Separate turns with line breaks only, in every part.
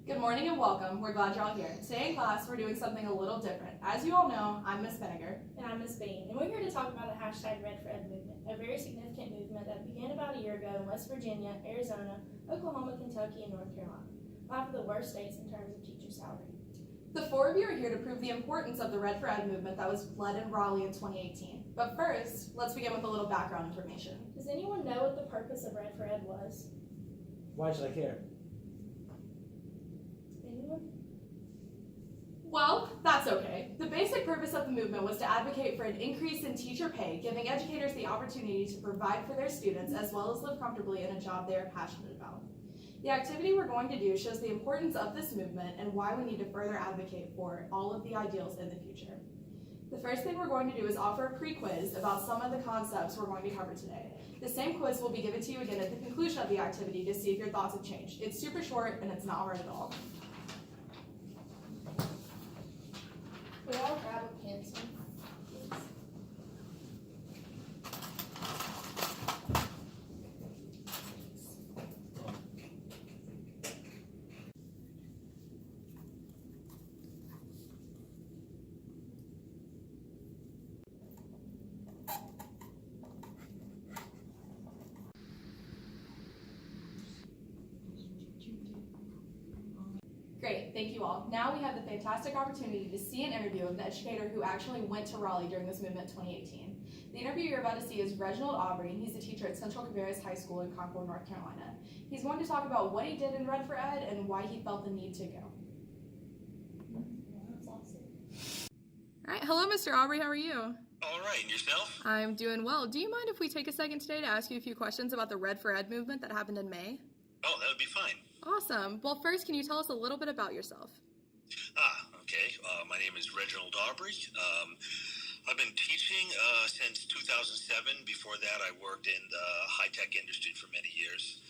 Good morning and welcome. We're glad you're all here. Today in class, we're doing something a little different. As you all know, I'm Miss Penninger.
And I'm Miss Beane, and we're here to talk about the hashtag Red for Ed movement, a very significant movement that began about a year ago in West Virginia, Arizona, Oklahoma, Kentucky, and North Carolina, 5 of the worst states in terms of teacher salary.
The 4 of you are here to prove the importance of the Red for Ed movement that was led in Raleigh in 2018. But first, let's begin with a little background information.
Does anyone know what the purpose of Red for Ed was?
Why should I care?
Anyone?
Well, that's okay. The basic purpose of the movement was to advocate for an increase in teacher pay, giving educators the opportunity to provide for their students as well as live comfortably in a job they are passionate about. The activity we're going to do shows the importance of this movement and why we need to further advocate for all of the ideals in the future. The first thing we're going to do is offer a pre-quiz about some of the concepts we're going to cover today. The same quiz will be given to you again at the conclusion of the activity to see if your thoughts have changed. It's super short and it's not hard at all.
We all grab a pencil, please.
Great, thank you all. Now we have the fantastic opportunity to see an interview of the educator who actually went to Raleigh during this movement in 2018. The interview you're about to see is Reginald Aubrey. He's a teacher at Central Cabarrus High School in Concord, North Carolina. He's going to talk about what he did in Red for Ed and why he felt the need to go.
That's awesome.
All right, hello Mr. Aubrey, how are you?
All right, and yourself?
I'm doing well. Do you mind if we take a second today to ask you a few questions about the Red for Ed movement that happened in May?
Oh, that would be fine.
Awesome. Well, first, can you tell us a little bit about yourself?
Okay. My name is Reginald Aubrey. I've been teaching since 2007. Before that, I worked in the high-tech industry for many years.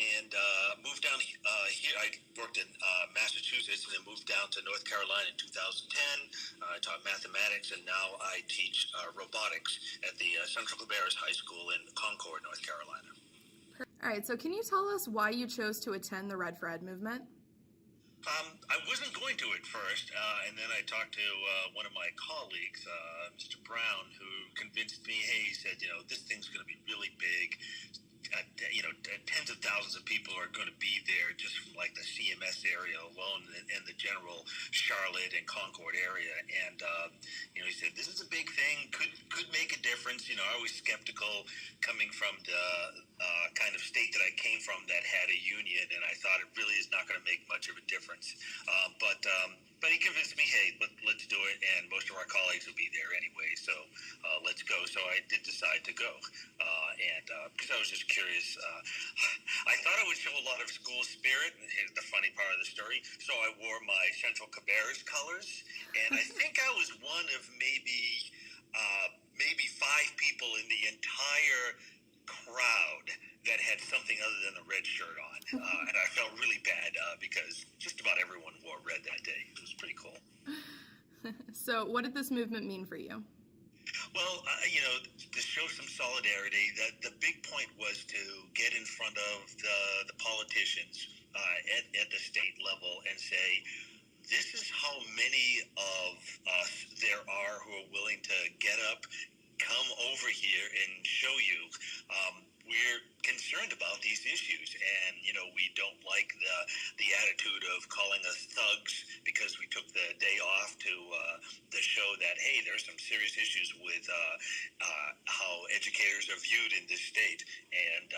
And moved down here. I worked in Massachusetts and then moved down to North Carolina in 2010. I taught mathematics, and now I teach robotics at the Central Cabarrus High School in Concord, North Carolina.
All right, so can you tell us why you chose to attend the Red for Ed movement?
I wasn't going to at first, and then I talked to one of my colleagues, Mr. Brown, who convinced me, hey, he said, this thing's going to be really big. Tens of thousands of people are going to be there just from like the CMS area alone and the general Charlotte and Concord area. And, he said, this is a big thing, could make a difference. I was skeptical coming from the kind of state that I came from that had a union, and I thought it really is not going to make much of a difference. But he convinced me, hey, let's do it, and most of our colleagues will be there anyway, so let's go. So I did decide to go, and because I was just curious. I thought it would show a lot of school spirit, and here's the funny part of the story. So I wore my Central Cabarrus colors, and I think I was one of maybe 5 people in the entire crowd that had something other than a red shirt on, and I felt really bad because just about everyone wore red that day. It was pretty cool.
So what did this movement mean for you?
Well, to show some solidarity, the big point was to get in front of the politicians at the state level and say, this is how many of us there are who are willing to get up, come over here and show you we're concerned about these issues, and we don't like the attitude of calling us thugs because we took the day off to show that, hey, there's some serious issues with how educators are viewed in this state, and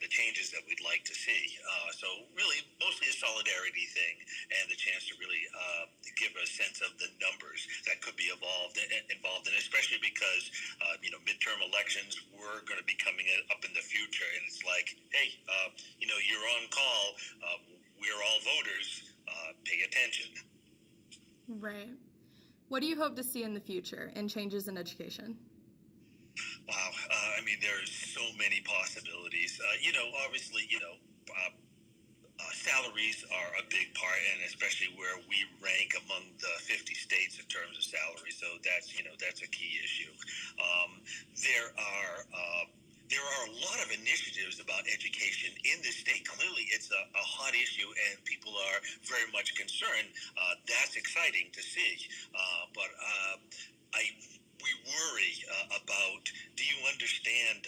the changes that we'd like to see. So really, mostly a solidarity thing, and the chance to really give a sense of the numbers that could be involved, and especially because midterm elections were going to be coming up in the future, and it's like, hey, you're on call. We're all voters. Pay attention.
Right. What do you hope to see in the future in changes in education?
Wow. There's so many possibilities. Obviously, salaries are a big part, and especially where we rank among the 50 states in terms of salary. So that's a key issue. There are there are a lot of initiatives about education in this state. Clearly, it's a hot issue, and people are very much concerned. That's exciting to see. But we worry about, do you understand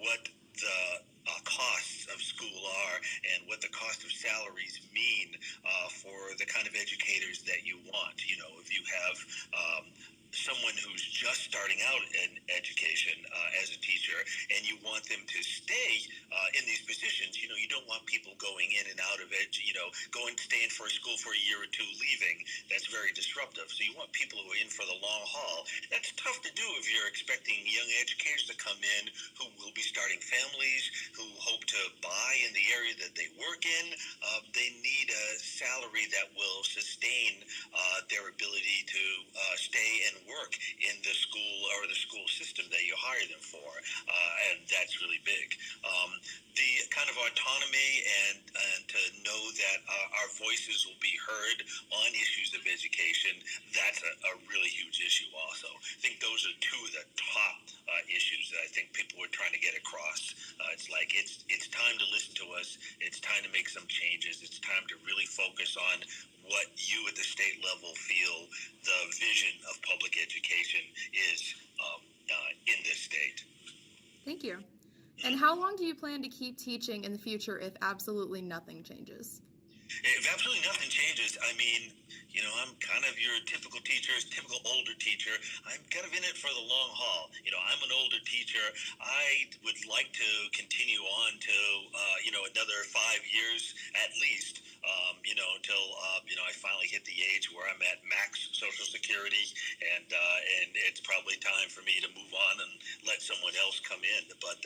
what the costs of school are and what the cost of salaries mean for the kind of educators that you want? You know, if you have someone who's just starting out in education as a teacher, and you want them to stay in these positions, you know, you don't want people going in and out of it, you know, staying for a school for a year or two, leaving. That's very disruptive. So you want people who are in for the long haul. That's tough to do if you're expecting young educators to come in who will be starting families, who hope to buy in the area that they work in. They need a salary that will sustain their ability to stay and work in the school or the school system that you hire them for, and that's really big. The kind of autonomy and to know that our voices will be heard on issues of education, that's a really huge issue also. I think those are two of the top issues that I think people were trying to get across. It's like it's time to listen to us. It's time to make some changes. It's time to really focus on what you at the state level feel the vision of public education is in this state.
Thank you. And how long do you plan to keep teaching in the future if absolutely nothing changes?
If absolutely nothing changes, I mean, you know, I'm kind of your typical teacher, typical older teacher. I'm kind of in it for the long haul. You know, I'm an older teacher. I would like to continue on to, you know, another 5 years at least, you know, until, you know, I finally hit the age where I'm at max Social Security, and it's probably time for me to move on and let someone else come in. But,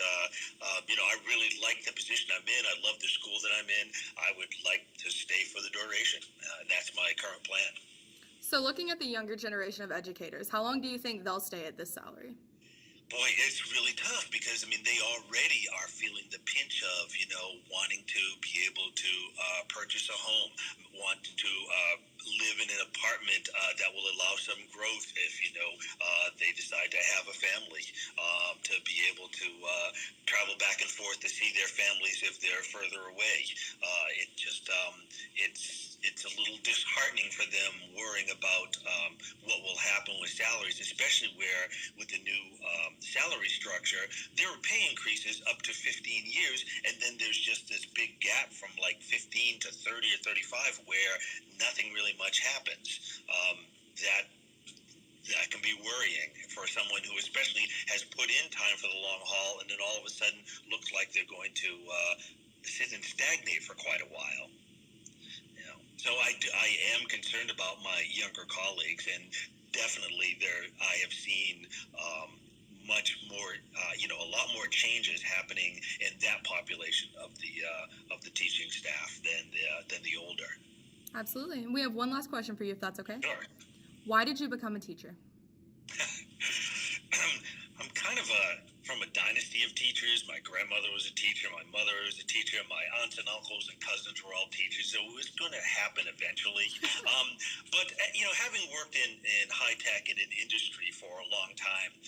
you know, I really like the position I'm in. I love the school that I'm in. I would like to stay for the duration. That's my current plan.
So looking at the younger generation of educators, how long do you think they'll stay at this salary?
Boy, it's really tough because, I mean, they already are feeling the pinch of, you know, wanting to be able to purchase a home, wanting to live in an apartment that will allow some growth if, you know, they decide to have a family, to be able to travel back and forth to see their families if they're further away. It just, it's a little disheartening for them worrying about what will happen with salaries, especially where with the new salary structure, there are pay increases up to 15 years, and then there's just this big gap from like 15 to 30 or 35 where nothing really much happens. That can be worrying for someone who especially has put in time for the long haul, and then all of a sudden looks like they're going to sit and stagnate for quite a while. So I am concerned about my younger colleagues, and definitely I have seen much more, you know, a lot more changes happening in that population of the teaching staff than the older.
Absolutely. And we have one last question for you, if that's okay.
Sure.
Why did you become a teacher?
I'm kind of from a dynasty of teachers. My grandmother was a teacher, my mother was a teacher, my aunts and uncles and cousins were all teachers, so it was going to happen eventually. But, you know, having worked in high tech and in industry for a long time,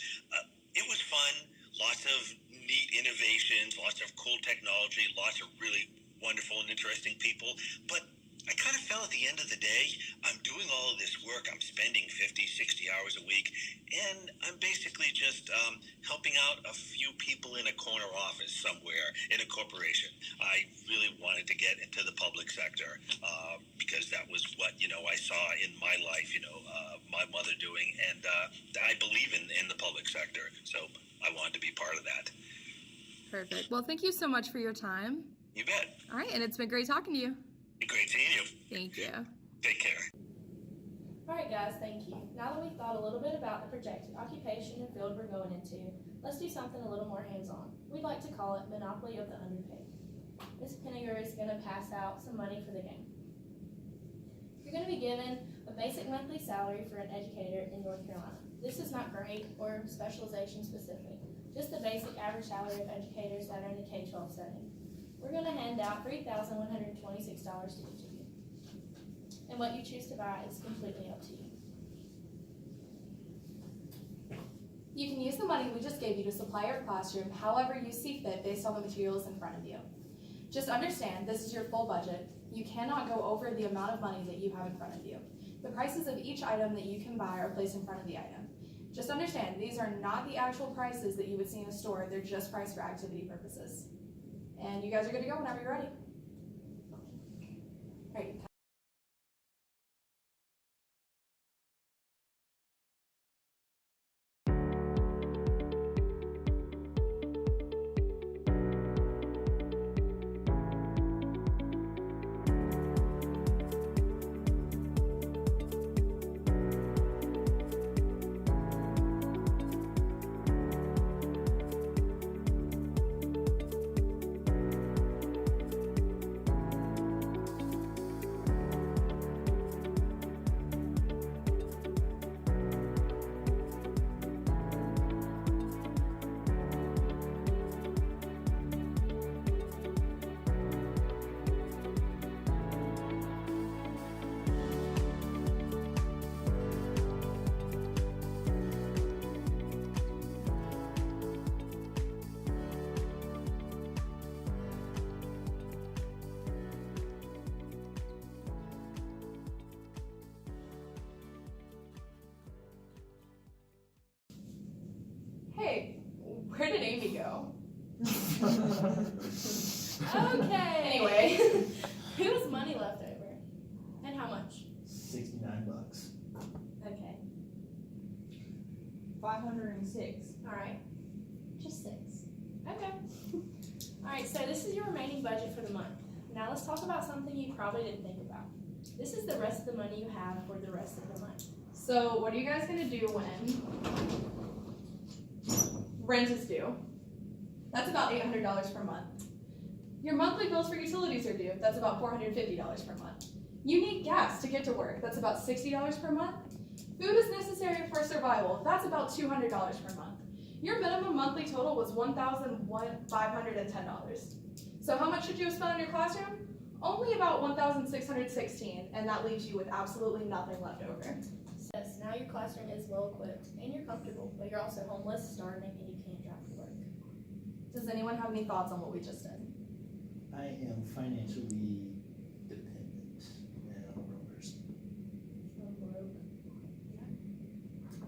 it was fun, lots of neat innovations, lots of cool technology, lots of really wonderful and interesting people, but I kind of felt at the end of the day, I'm doing all of this work. I'm spending 50, 60 hours a week, and I'm basically just helping out a few people in a corner office somewhere in a corporation. I really wanted to get into the public sector because that was what, you know, I saw in my life, you know, my mother doing, and I believe in the public sector, so I wanted to be part of that.
Perfect. Well, thank you so much for your time.
You bet.
All right, and it's been great talking to you.
Great seeing you.
Thank you.
Take care.
Alright guys, thank you. Now that we've thought a little bit about the projected occupation and field we're going into, let's do something a little more hands-on. We'd like to call it Monopoly of the Underpaid. Ms. Penninger is going to pass out some money for the game. You're going to be given a basic monthly salary for an educator in North Carolina. This is not grade or specialization specific, just the basic average salary of educators that are in the K-12 setting. We're going to hand out $3,126 to each of you. And what you choose to buy is completely up to you.
You can use the money we just gave you to supply your classroom however you see fit based on the materials in front of you. Just understand this is your full budget. You cannot go over the amount of money that you have in front of you. The prices of each item that you can buy are placed in front of the item. Just understand these are not the actual prices that you would see in a store, they're just priced for activity purposes. And you guys are good to go whenever you're ready. All right. Hey, where did Amy go?
Okay.
Anyway.
Who has money left over? And how much?
$69.
Okay.
506.
Alright.
Just 6.
Okay. Alright, so this is your remaining budget for the month. Now let's talk about something you probably didn't think about. This is the rest of the money you have for the rest of the month.
So what are you guys gonna do when rent is due? That's about $800 per month. Your monthly bills for utilities are due. That's about $450 per month. You need gas to get to work. That's about $60 per month. Food is necessary for survival. That's about $200 per month. Your minimum monthly total was $1,510. So how much should you have spent on your classroom? Only about $1,616, and that leaves you with absolutely nothing left over.
Yes, now your classroom is well equipped and you're comfortable, but you're also homeless, starving, and you can't drive to work.
Does anyone have any thoughts on what we just did?
I am financially dependent and I'm a broke person.
I'm broke.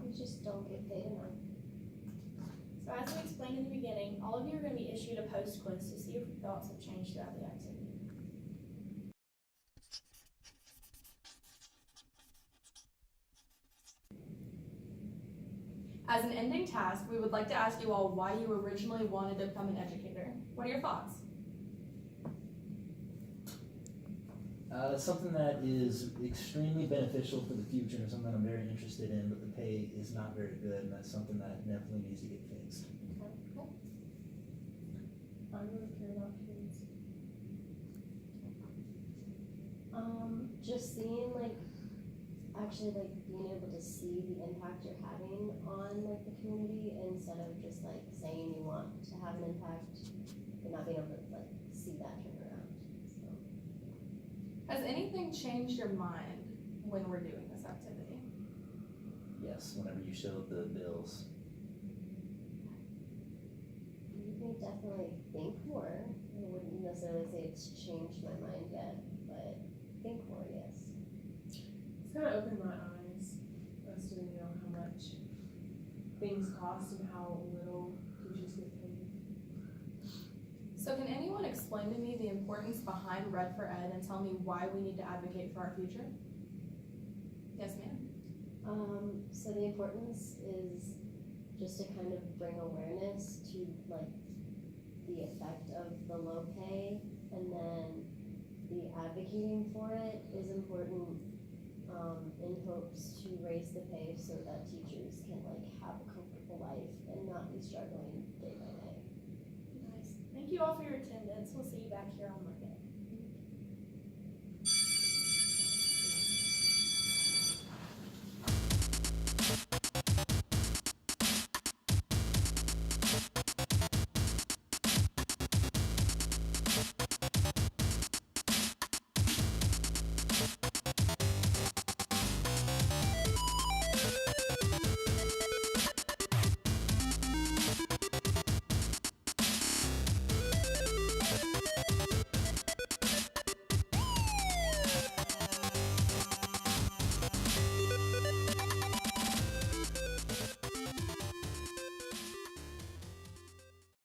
We just don't get paid enough.
So as we explained in the beginning, all of you are going to be issued a post quiz to see if your thoughts have changed throughout the activity.
As an ending task, we would like to ask you all why you originally wanted to become an educator. What are your thoughts?
It's something that is extremely beneficial for the future and something I'm very interested in, but the pay is not very good, and that's something that definitely needs to get fixed.
I really care about kids. Just seeing actually being able to see the impact you're having on the community instead of just saying you want to have an impact but not being able to see that turn around. So.
Has anything changed your mind when we're doing this activity?
Yes, whenever you showed the bills.
You can definitely think more. I wouldn't necessarily say it's changed my mind yet, but think more, yes.
It's kind of opened my eyes as to how much things cost and how little teachers get paid.
So can anyone explain to me the importance behind Red for Ed and tell me why we need to advocate for our future? Yes, ma'am.
So the importance is just to kind of bring awareness to the effect of the low pay, and then the advocating for it is important in hopes to raise the pay so that teachers can have a comfortable life and not be struggling day by day.
Nice. Thank you all for your attendance. We'll see you back here on Monday.